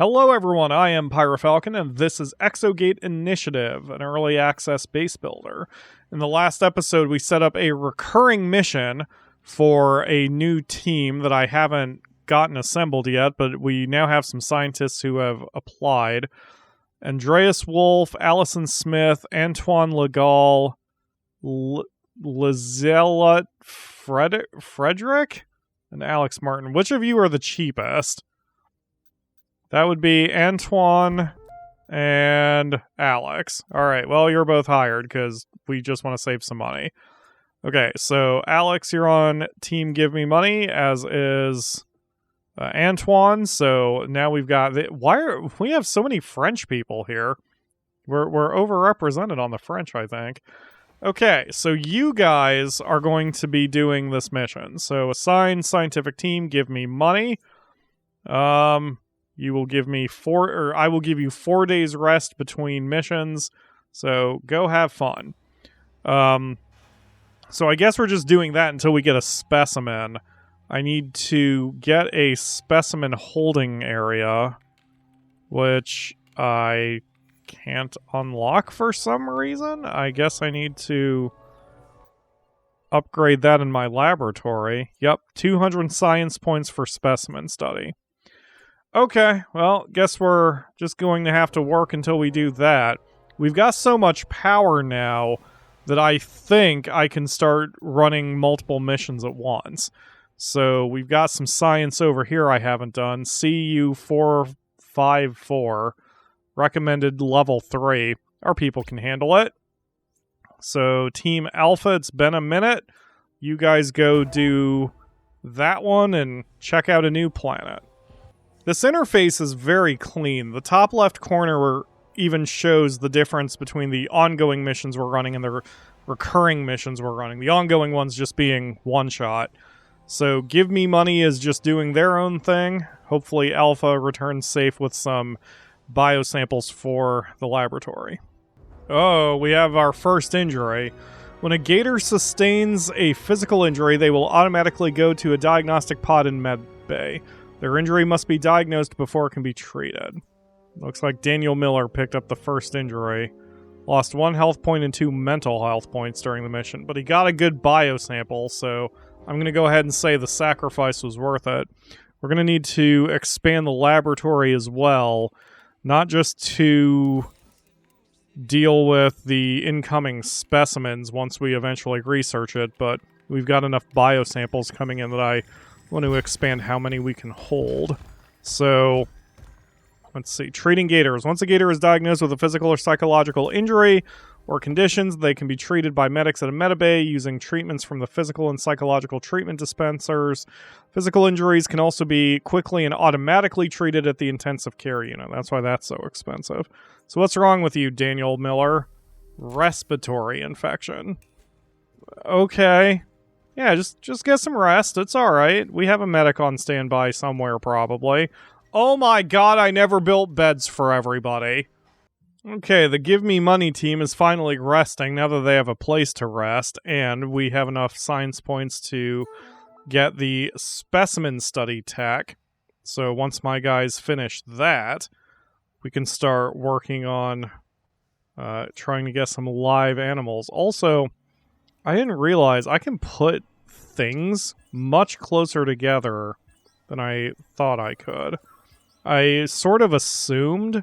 Hello everyone, I am PyroFalkon, and this is Exogate Initiative, an early access base builder. In the last episode, we set up a recurring mission for a new team that I haven't gotten assembled yet, but we now have some scientists who have applied. Andreas Wolf, Allison Smith, Antoine Legal, Lizella Frederick, and Alex Martin. Which of you are the cheapest? That would be Antoine and Alex. Alright, well, you're both hired because we just want to save some money. Okay, so Alex, you're on Team Give Me Money, as is Antoine. So now we've got... we have so many French people here? We're overrepresented on the French, I think. Okay, so you guys are going to be doing this mission. So assign scientific team, give me money. You will give me I will give you 4 days rest between missions. So go have fun. So I guess we're just doing that until we get a specimen. I need to get a specimen holding area, which I can't unlock for some reason. I guess I need to upgrade that in my laboratory. Yep, 200 science points for specimen study. Okay, well, guess we're just going to have to work until we do that. We've got so much power now that I think I can start running multiple missions at once. So we've got some science over here I haven't done. CU454, recommended level 3. Our people can handle it. So Team Alpha, it's been a minute. You guys go do that one and check out a new planet. This interface is very clean. The top left corner even shows the difference between the ongoing missions we're running and the recurring missions we're running. The ongoing ones just being one-shot. So Give Me Money is just doing their own thing. Hopefully Alpha returns safe with some biosamples for the laboratory. Oh, we have our first injury. When a gator sustains a physical injury, they will automatically go to a diagnostic pod in medbay. Their injury must be diagnosed before it can be treated. Looks like Daniel Miller picked up the first injury. Lost 1 health point and 2 mental health points during the mission, but he got a good biosample, so I'm going to go ahead and say the sacrifice was worth it. We're going to need to expand the laboratory as well, not just to deal with the incoming specimens once we eventually research it, but we've got enough biosamples coming in that I want to expand how many we can hold. So, let's see. Treating gators. Once a gator is diagnosed with a physical or psychological injury or conditions, they can be treated by medics at a medbay using treatments from the physical and psychological treatment dispensers. Physical injuries can also be quickly and automatically treated at the intensive care unit. That's why that's so expensive. So what's wrong with you, Daniel Miller? Respiratory infection. Okay. Yeah, just get some rest. It's alright. We have a medic on standby somewhere, probably. Oh my god, I never built beds for everybody. Okay, the Give Me Money team is finally resting now that they have a place to rest, and we have enough science points to get the specimen study tech. So once my guys finish that, we can start working on trying to get some live animals. Also, I didn't realize I can put things much closer together than I thought I could. I sort of assumed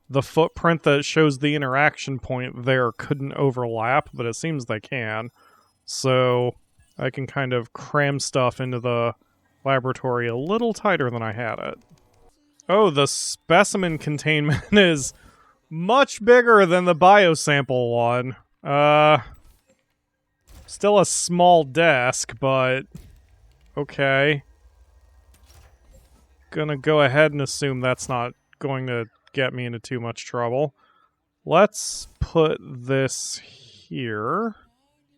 the footprint that shows the interaction point there couldn't overlap, but it seems they can. So I can kind of cram stuff into the laboratory a little tighter than I had it. Oh, the specimen containment is much bigger than the biosample one. Still a small desk, but okay. Gonna go ahead and assume that's not going to get me into too much trouble. Let's put this here.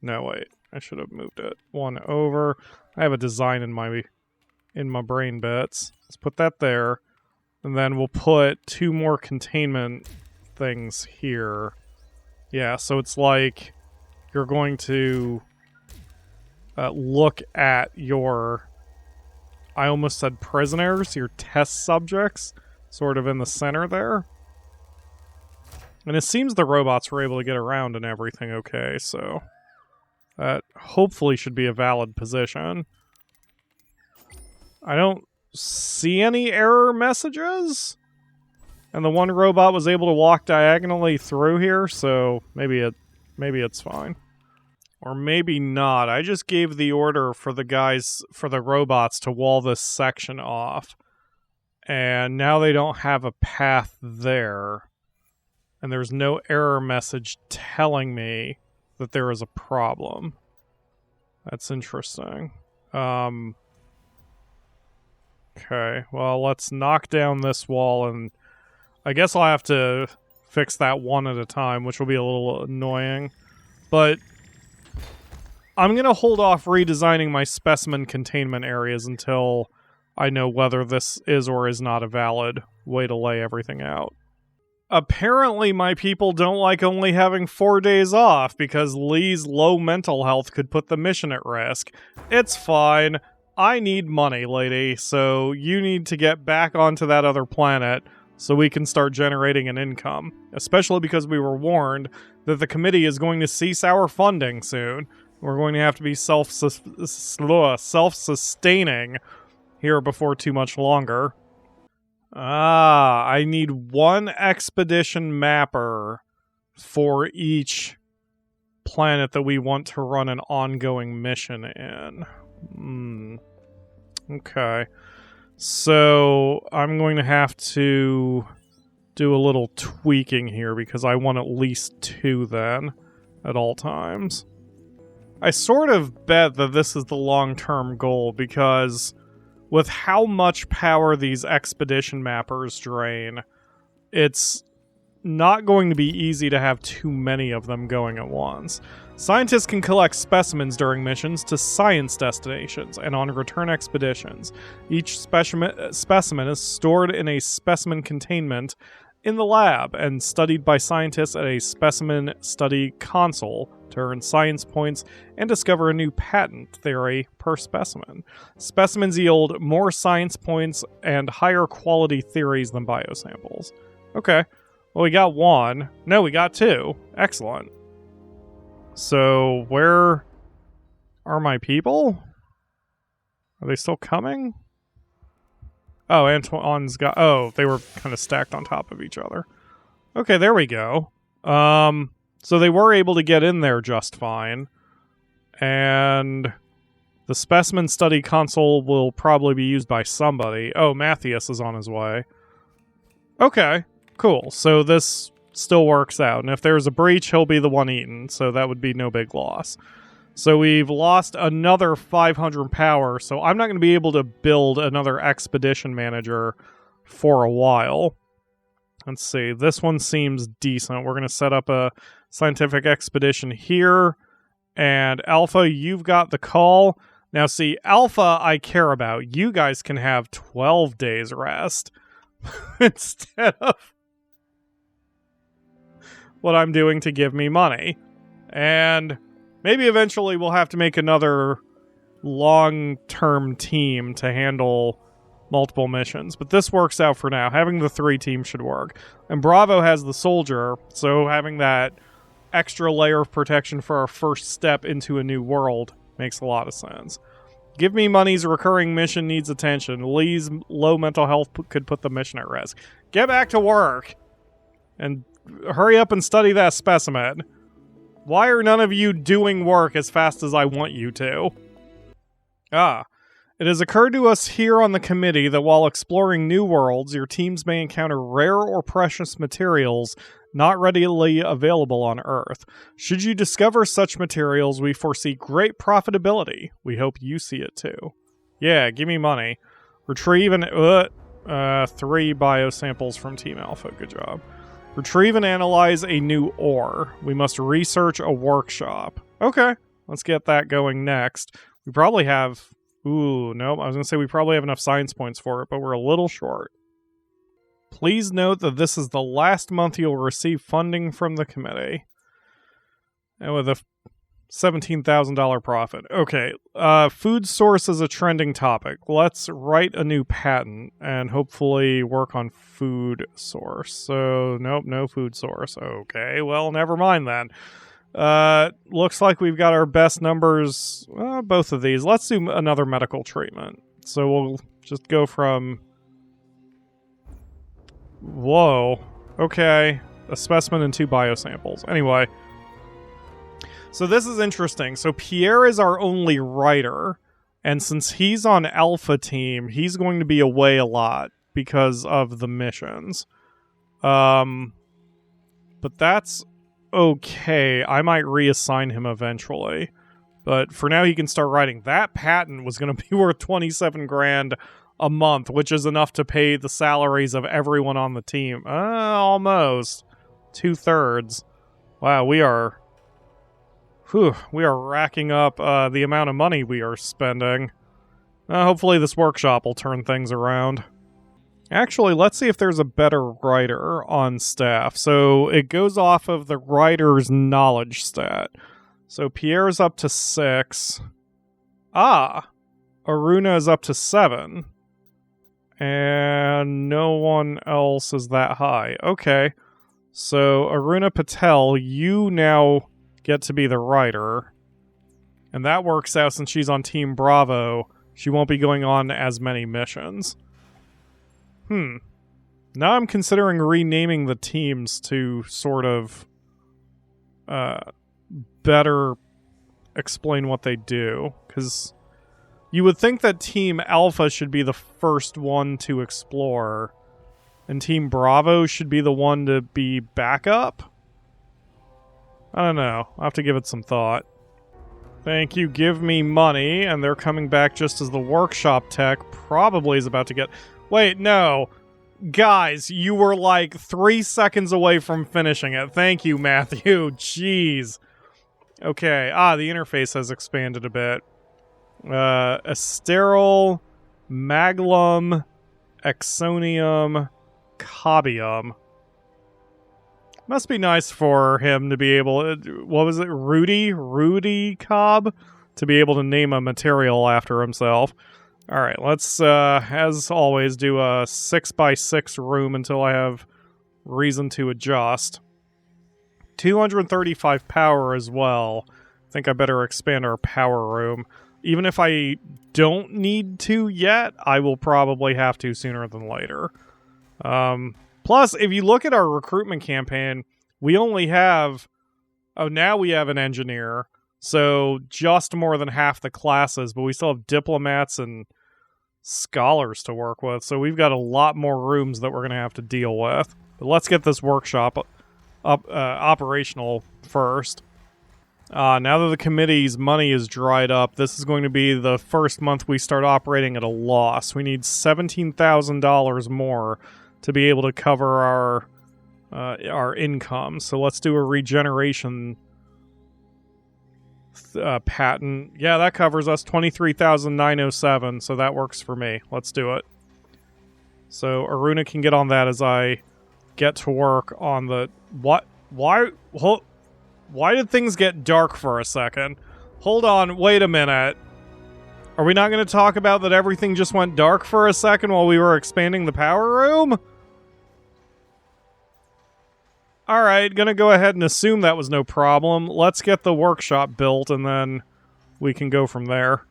No, wait. I should have moved it one over. I have a design in my brain bits. Let's put that there. And then we'll put 2 more containment things here. Yeah, so it's like you're going to look at your, I almost said prisoners, your test subjects. sort of in the center there. And it seems the robots were able to get around and everything okay, so that hopefully should be a valid position. I don't see any error messages. And the one robot was able to walk diagonally through here, so maybe it's fine. Or maybe not. I just gave the order for the robots to wall this section off. And now they don't have a path there. And there's no error message telling me that there is a problem. That's interesting. Okay, well, let's knock down this wall, and I guess I'll have to fix that one at a time, which will be a little annoying. But I'm going to hold off redesigning my specimen containment areas until I know whether this is or is not a valid way to lay everything out. Apparently, my people don't like only having 4 days off because Lee's low mental health could put the mission at risk. It's fine. I need money, lady, so you need to get back onto that other planet so we can start generating an income. Especially because we were warned that the committee is going to cease our funding soon. We're going to have to be self-sustaining here before too much longer. I need one expedition mapper for each planet that we want to run an ongoing mission in. Okay. So I'm going to have to do a little tweaking here because I want at least 2 then at all times. I sort of bet that this is the long-term goal because with how much power these expedition mappers drain, it's not going to be easy to have too many of them going at once. Scientists can collect specimens during missions to science destinations and on return expeditions. Each specimen is stored in a specimen containment in the lab and studied by scientists at a specimen study console to earn science points and discover a new patent theory per specimen. Specimens yield more science points and higher quality theories than biosamples. Okay, well, we got 1. No, we got 2. Excellent. So, where are my people? Are they still coming? Oh, Antoine's got... Oh, they were kind of stacked on top of each other. Okay, there we go. So they were able to get in there just fine. And the specimen study console will probably be used by somebody. Oh, Matthias is on his way. Okay, cool. So this still works out. And if there's a breach, he'll be the one eaten. So that would be no big loss. So we've lost another 500 power, so I'm not going to be able to build another expedition manager for a while. Let's see, this one seems decent. We're going to set up a scientific expedition here, and Alpha, you've got the call. Now see, Alpha I care about. You guys can have 12 days rest instead of what I'm doing to give me money. And maybe eventually we'll have to make another long-term team to handle multiple missions. But this works out for now. Having the 3 teams should work. And Bravo has the soldier, so having that extra layer of protection for our first step into a new world makes a lot of sense. Give me money's recurring mission needs attention. Lee's low mental health could put the mission at risk. Get back to work! And hurry up and study that specimen. Why are none of you doing work as fast as I want you to? It has occurred to us here on the committee that while exploring new worlds, your teams may encounter rare or precious materials not readily available on Earth. Should you discover such materials, we foresee great profitability. We hope you see it too. Yeah, give me money. Retrieve and... 3 biosamples from Team Alpha. Good job. Retrieve and analyze a new ore. We must research a workshop. Okay, let's get that going next. We probably have... Ooh, no, I was going to say we probably have enough science points for it, but we're a little short. Please note that this is the last month you'll receive funding from the committee. And with a $17,000 profit. Okay, food source is a trending topic. Let's write a new patent and hopefully work on food source. So, nope, no food source. Okay, well, never mind then. Looks like we've got our best numbers, both of these. Let's do another medical treatment. So we'll just go from... Whoa. Okay, a specimen and 2 biosamples. Anyway... So this is interesting. So Pierre is our only writer, and since he's on Alpha Team, he's going to be away a lot because of the missions. But that's okay. I might reassign him eventually. But for now, he can start writing. That patent was going to be worth 27 grand a month, which is enough to pay the salaries of everyone on the team. Almost. 2/3. Wow, we are racking up the amount of money we are spending. Hopefully this workshop will turn things around. Actually, let's see if there's a better writer on staff. So it goes off of the writer's knowledge stat. So Pierre's up to 6. Aruna is up to 7. And no one else is that high. Okay. So Aruna Patel, you now... get to be the writer. And that works out since she's on Team Bravo. She won't be going on as many missions. Now I'm considering renaming the teams to sort of better explain what they do. Because you would think that Team Alpha should be the first one to explore. And Team Bravo should be the one to be backup? I don't know. I'll have to give it some thought. Thank you, give me money, and they're coming back just as the workshop tech probably is about to get... Wait, no. Guys, you were like 3 seconds away from finishing it. Thank you, Matthew. Jeez. Okay, the interface has expanded a bit. Asterol, Maglum, Exonium, Cabium. Must be nice for him to be able to, what was it, Rudy Cobb? To be able to name a material after himself. Alright, let's, as always, do a 6x6 room until I have reason to adjust. 235 power as well. I think I better expand our power room. Even if I don't need to yet, I will probably have to sooner than later. Plus, if you look at our recruitment campaign, we only have... Oh, now we have an engineer. So, just more than half the classes, but we still have diplomats and scholars to work with. So, we've got a lot more rooms that we're going to have to deal with. But let's get this workshop operational first. Now that the committee's money is dried up, this is going to be the first month we start operating at a loss. We need $17,000 more to be able to cover our income. So let's do a regeneration patent. Yeah, that covers us 23,907, so that works for me. Let's do it. So Aruna can get on that as I get to work on the... What? Why did things get dark for a second? Hold on, wait a minute. Are we not going to talk about that everything just went dark for a second while we were expanding the power room? Alright, gonna go ahead and assume that was no problem. Let's get the workshop built and then we can go from there.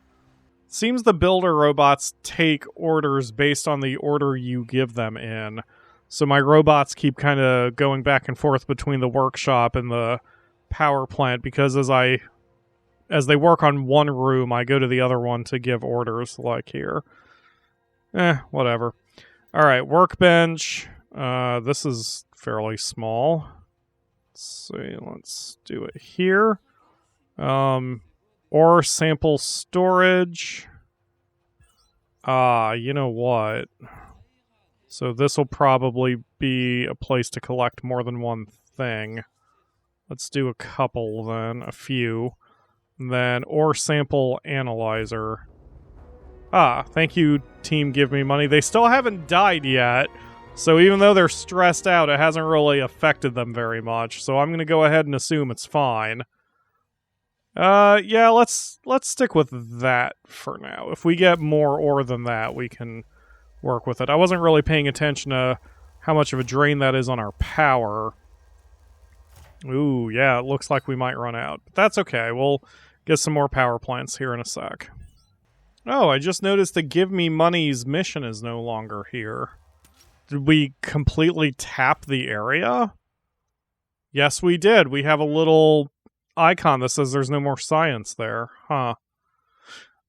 Seems the builder robots take orders based on the order you give them in. So my robots keep kind of going back and forth between the workshop and the power plant because as they work on one room, I go to the other one to give orders like here. Whatever. Alright, workbench. This is fairly small. Let's see, let's do it here. Ore sample storage. You know what? So this will probably be a place to collect more than one thing. Let's do a couple then, a few. And then ore sample analyzer. Thank you, team Give Me Money. They still haven't died yet. So even though they're stressed out, it hasn't really affected them very much. So I'm going to go ahead and assume it's fine. Yeah, let's stick with that for now. If we get more ore than that, we can work with it. I wasn't really paying attention to how much of a drain that is on our power. Ooh, yeah, it looks like we might run out. But that's okay. We'll get some more power plants here in a sec. Oh, I just noticed the Give Me Money's mission is no longer here. Did we completely tap the area? Yes, we did. We have a little icon that says there's no more science there. Huh.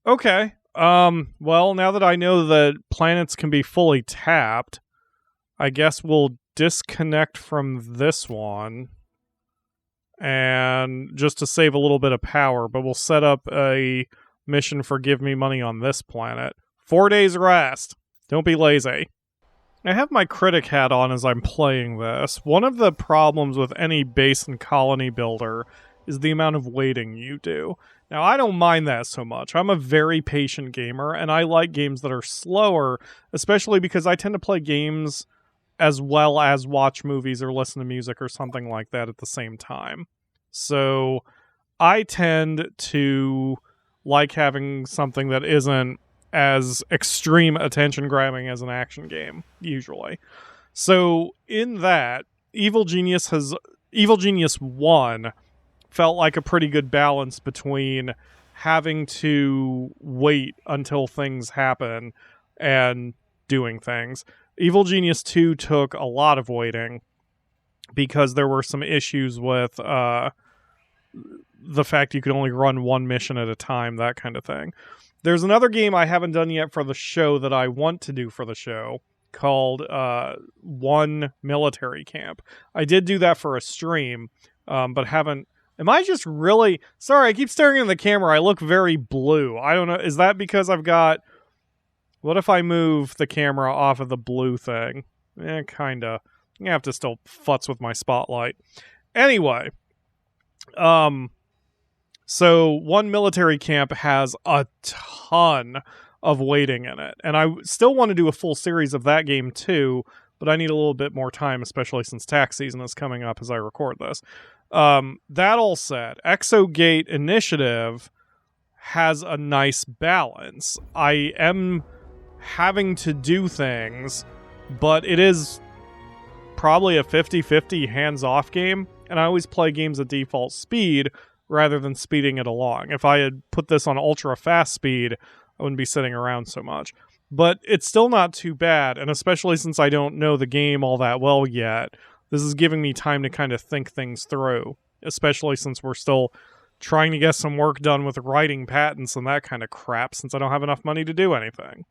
Okay. Well, now that I know that planets can be fully tapped, I guess we'll disconnect from this one. And just to save a little bit of power, but we'll set up a mission for Give Me Money on this planet. 4 days rest. Don't be lazy. I have my critic hat on as I'm playing this. One of the problems with any base and colony builder is the amount of waiting you do. Now, I don't mind that so much. I'm a very patient gamer, and I like games that are slower, especially because I tend to play games as well as watch movies or listen to music or something like that at the same time. So I tend to like having something that isn't as extreme attention grabbing as an action game, usually. So in that, Evil Genius 1 felt like a pretty good balance between having to wait until things happen and doing things. Evil Genius 2 took a lot of waiting because there were some issues with the fact you could only run one mission at a time, that kind of thing. There's another game I haven't done yet for the show that I want to do for the show called One Military Camp. I did do that for a stream, but haven't... Am I just really... Sorry, I keep staring at the camera. I look very blue. I don't know. Is that because I've got... What if I move the camera off of the blue thing? Kinda. I have to still futz with my spotlight. Anyway. So, One Military Camp has a ton of waiting in it. And I still want to do a full series of that game too, but I need a little bit more time, especially since tax season is coming up as I record this. That all said, Exogate Initiative has a nice balance. I am having to do things, but it is probably a 50-50 hands-off game, and I always play games at default speed rather than speeding it along. If I had put this on ultra-fast speed, I wouldn't be sitting around so much. But it's still not too bad, and especially since I don't know the game all that well yet, this is giving me time to kind of think things through, especially since we're still trying to get some work done with writing patents and that kind of crap, since I don't have enough money to do anything.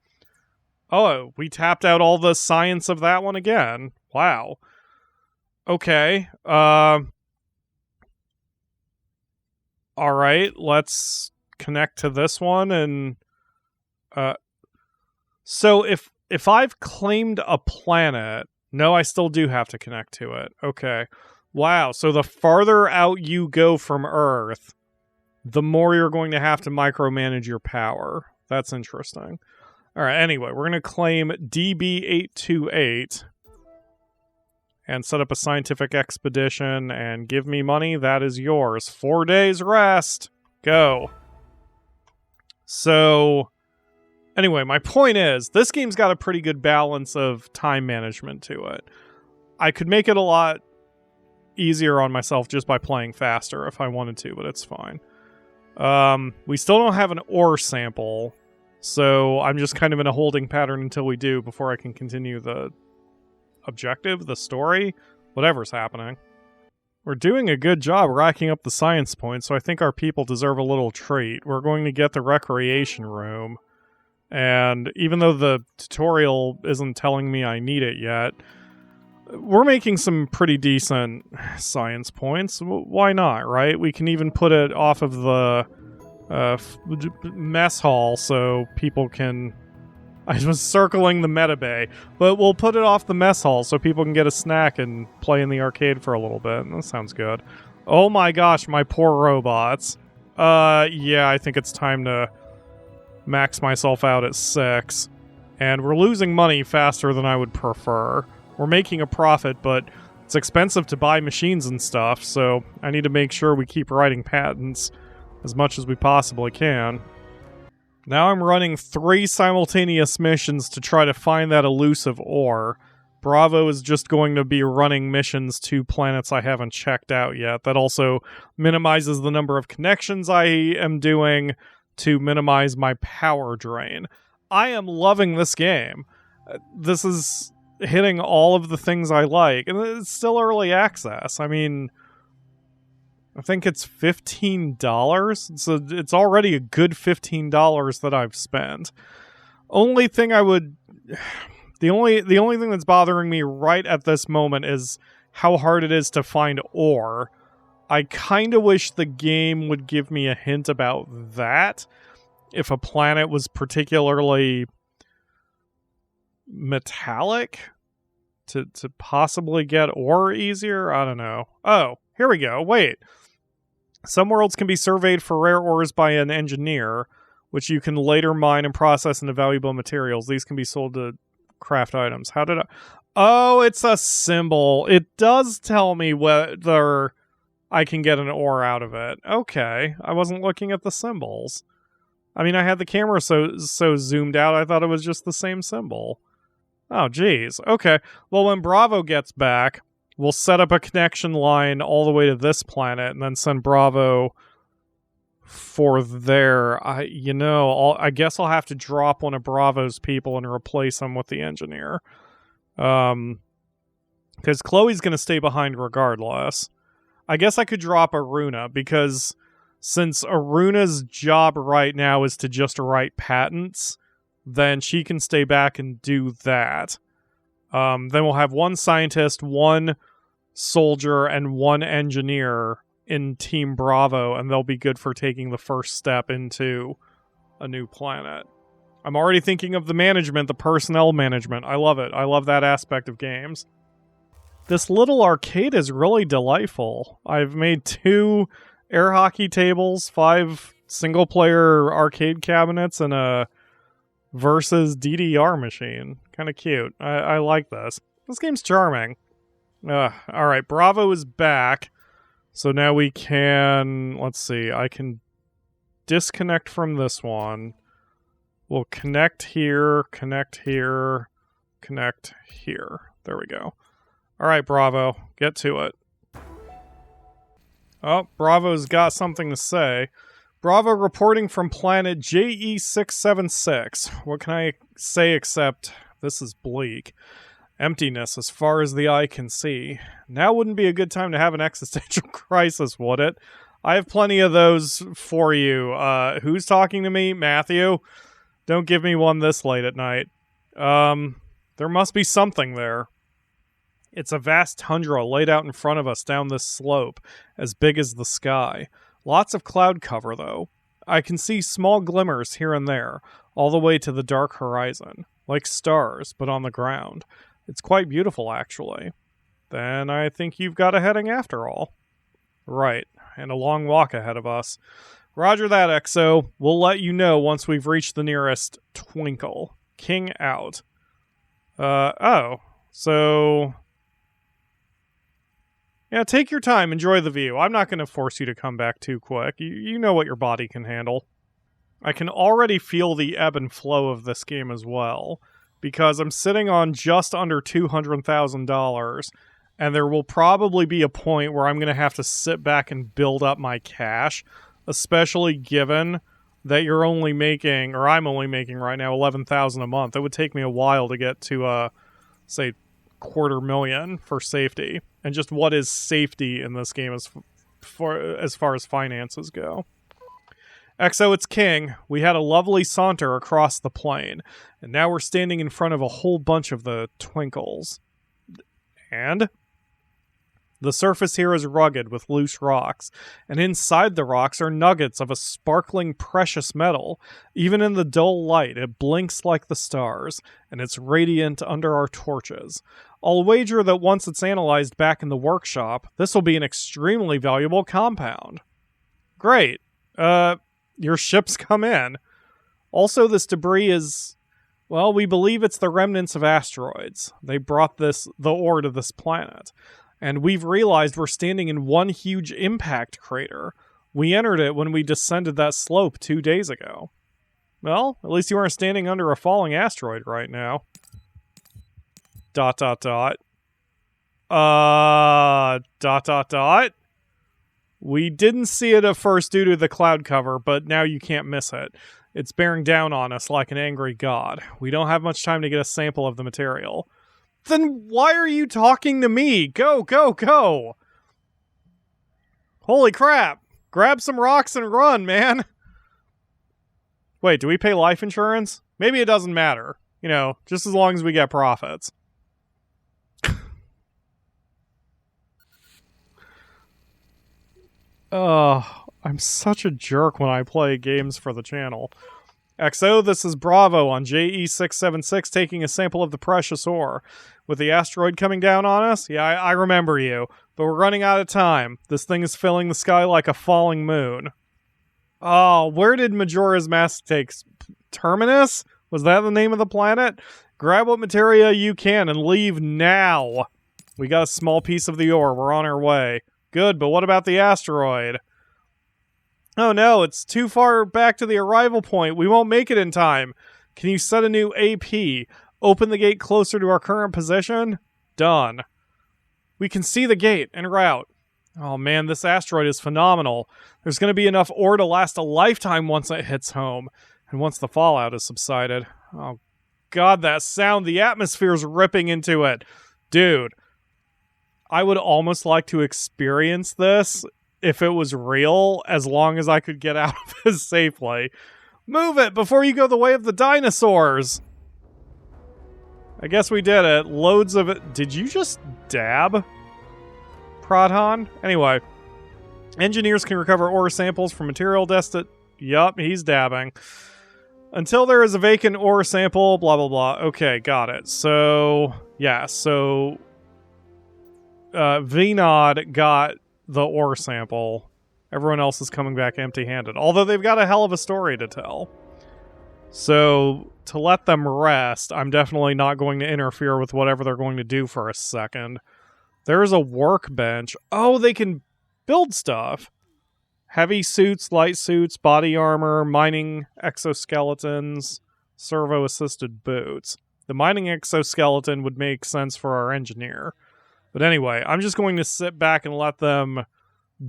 Oh, we tapped out all the science of that one again. Wow. Okay. Alright, let's connect to this one and... So if I've claimed a planet... No, I still do have to connect to it. Okay. Wow, so the farther out you go from Earth, the more you're going to have to micromanage your power. That's interesting. Alright, anyway, we're going to claim DB828 and set up a scientific expedition and give me money. That is yours. 4 days rest. Go. So, anyway, my point is, this game's got a pretty good balance of time management to it. I could make it a lot easier on myself just by playing faster if I wanted to, but it's fine. We still don't have an ore sample, so I'm just kind of in a holding pattern until we do before I can continue the objective, the story, whatever's happening. We're doing a good job racking up the science points, so I think our people deserve a little treat. We're going to get the recreation room, and even though the tutorial isn't telling me I need it yet, we're making some pretty decent science points. Why not, right? We can even put it off of the mess hall so people can... I was circling the meta bay, but we'll put it off the mess hall so people can get a snack and play in the arcade for a little bit. That sounds good. Oh my gosh, my poor robots. Yeah, I think it's time to max myself out at 6. And we're losing money faster than I would prefer. We're making a profit, but it's expensive to buy machines and stuff, so I need to make sure we keep writing patents as much as we possibly can. Now I'm running 3 simultaneous missions to try to find that elusive ore. Bravo is just going to be running missions to planets I haven't checked out yet. That also minimizes the number of connections I am doing to minimize my power drain. I am loving this game. This is hitting all of the things I like, and it's still early access. I mean, I think it's $15, so it's already a good $15 that I've spent. Only thing I would... The only thing that's bothering me right at this moment is how hard it is to find ore. I kind of wish the game would give me a hint about that. If a planet was particularly metallic to possibly get ore easier. I don't know. Oh, here we go. Wait. Some worlds can be surveyed for rare ores by an engineer, which you can later mine and process into valuable materials. These can be sold to craft items. How did I... Oh, it's a symbol. It does tell me whether I can get an ore out of it. Okay. I wasn't looking at the symbols. I mean, I had the camera so zoomed out, I thought it was just the same symbol. Oh, geez. Okay. Well, when Bravo gets back, we'll set up a connection line all the way to this planet and then send Bravo for there. I guess I'll have to drop one of Bravo's people and replace him with the engineer. Because Chloe's going to stay behind regardless. I guess I could drop Aruna, because since Aruna's job right now is to just write patents, then she can stay back and do that. Then we'll have 1 scientist, 1 soldier, and 1 engineer in Team Bravo, and they'll be good for taking the first step into a new planet. I'm already thinking of the management, the personnel management. I love it. I love that aspect of games. This little arcade is really delightful. I've made 2 air hockey tables, 5 single-player arcade cabinets, and a versus DDR machine. Kind of cute. I like this. This game's charming. Alright, Bravo is back. So now we can... Let's see. I can disconnect from this one. We'll connect here, connect here, connect here. There we go. Alright, Bravo. Get to it. Oh, Bravo's got something to say. Bravo reporting from planet JE676. What can I say except this is bleak. Emptiness as far as the eye can see. Now wouldn't be a good time to have an existential crisis, would it? I have plenty of those for you. Who's talking to me? Matthew? Don't give me one this late at night. There must be something there. It's a vast tundra laid out in front of us down this slope, as big as the sky. Lots of cloud cover, though. I can see small glimmers here and there, all the way to the dark horizon, like stars, but on the ground. It's quite beautiful, actually. Then I think you've got a heading after all. Right, and a long walk ahead of us. Roger that, Exo. We'll let you know once we've reached the nearest twinkle. King out. So... Yeah, take your time, enjoy the view. I'm not going to force you to come back too quick. You know what your body can handle. I can already feel the ebb and flow of this game as well, because I'm sitting on just under $200,000, and there will probably be a point where I'm going to have to sit back and build up my cash, especially given that you're only making, or I'm only making right now, $11,000 a month. It would take me a while to get to, say, $250,000 for safety. And just what is safety in this game as far as finances go. Exo, it's King. We had a lovely saunter across the plain, and now we're standing in front of a whole bunch of the twinkles. And? The surface here is rugged with loose rocks, and inside the rocks are nuggets of a sparkling precious metal. Even in the dull light, it blinks like the stars, and it's radiant under our torches. I'll wager that once it's analyzed back in the workshop, this will be an extremely valuable compound. Great. Your ships come in. Also, this debris is... Well, we believe it's the remnants of asteroids. They brought the ore to this planet. And we've realized we're standing in one huge impact crater. We entered it when we descended that slope 2 days ago. Well, at least you aren't standing under a falling asteroid right now. ... We didn't see it at first due to the cloud cover, but now you can't miss it. It's bearing down on us like an angry god. We don't have much time to get a sample of the material. Then why are you talking to me? Go, go, go! Holy crap! Grab some rocks and run, man! Wait, do we pay life insurance? Maybe it doesn't matter. You know, just as long as we get profits. I'm such a jerk when I play games for the channel. XO, this is Bravo on JE676 taking a sample of the precious ore. With the asteroid coming down on us? Yeah, I remember you. But we're running out of time. This thing is filling the sky like a falling moon. Oh, where did Majora's Mask take? Terminus? Was that the name of the planet? Grab what materia you can and leave now. We got a small piece of the ore. We're on our way. Good, but what about the asteroid? Oh no, it's too far back to the arrival point. We won't make it in time. Can you set a new AP? Open the gate closer to our current position? Done. We can see the gate en route. Oh man, this asteroid is phenomenal. There's going to be enough ore to last a lifetime once it hits home. And once the fallout has subsided. Oh god, that sound. The atmosphere's ripping into it. Dude. I would almost like to experience this if it was real, as long as I could get out of it safely. Move it before you go the way of the dinosaurs! I guess we did it. Loads of it. Did you just dab? Pradhan? Anyway. Engineers can recover ore samples from material destined... Yup, he's dabbing. Until there is a vacant ore sample, blah blah blah. Okay, got it. So, yeah, so... Vinod got the ore sample. Everyone else is coming back empty-handed. Although they've got a hell of a story to tell. So, to let them rest, I'm definitely not going to interfere with whatever they're going to do for a second. There's a workbench. Oh, they can build stuff. Heavy suits, light suits, body armor, mining exoskeletons, servo-assisted boots. The mining exoskeleton would make sense for our engineer. But anyway, I'm just going to sit back and let them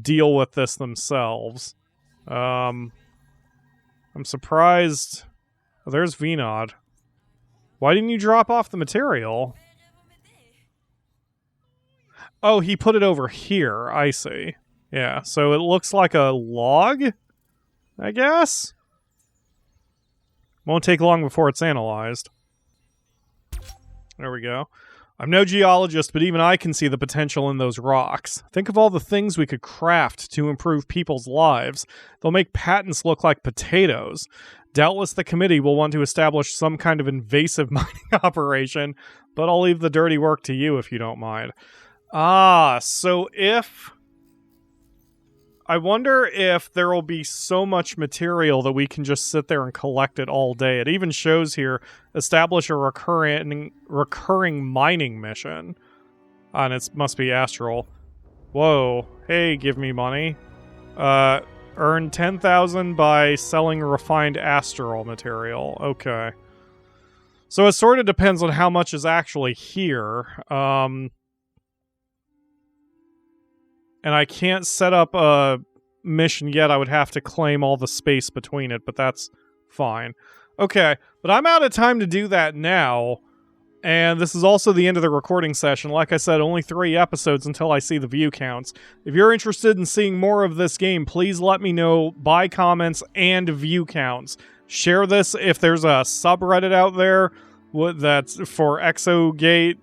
deal with this themselves. I'm surprised... Oh, there's Vinod. Why didn't you drop off the material? Oh, he put it over here. I see. Yeah, so it looks like a log, I guess? Won't take long before it's analyzed. There we go. I'm no geologist, but even I can see the potential in those rocks. Think of all the things we could craft to improve people's lives. They'll make patents look like potatoes. Doubtless the committee will want to establish some kind of invasive mining operation, but I'll leave the dirty work to you if you don't mind. Ah, so if... I wonder if there will be so much material that we can just sit there and collect it all day. It even shows here, establish a recurring mining mission. And it must be astral. Whoa. Hey, give me money. Earn 10,000 by selling refined astral material. Okay. So it sort of depends on how much is actually here. And I can't set up a mission yet. I would have to claim all the space between it, but that's fine. Okay, but I'm out of time to do that now. And this is also the end of the recording session. Like I said, only 3 episodes until I see the view counts. If you're interested in seeing more of this game, please let me know by comments and view counts. Share this if there's a subreddit out there that's for Exogate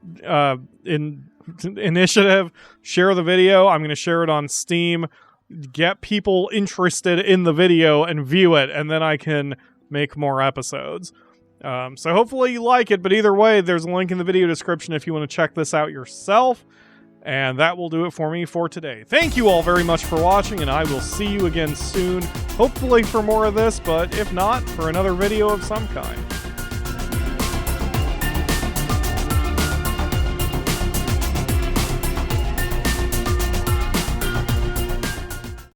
Initiative. Share the video. I'm going to share it on Steam. Get people interested in the video and view it, and then I can make more episodes. So hopefully you like it, but either way, there's a link in the video description if you want to check this out yourself. And that will do it for me for today. Thank you all very much for watching, and I will see you again soon. Hopefully for more of this, but if not, for another video of some kind.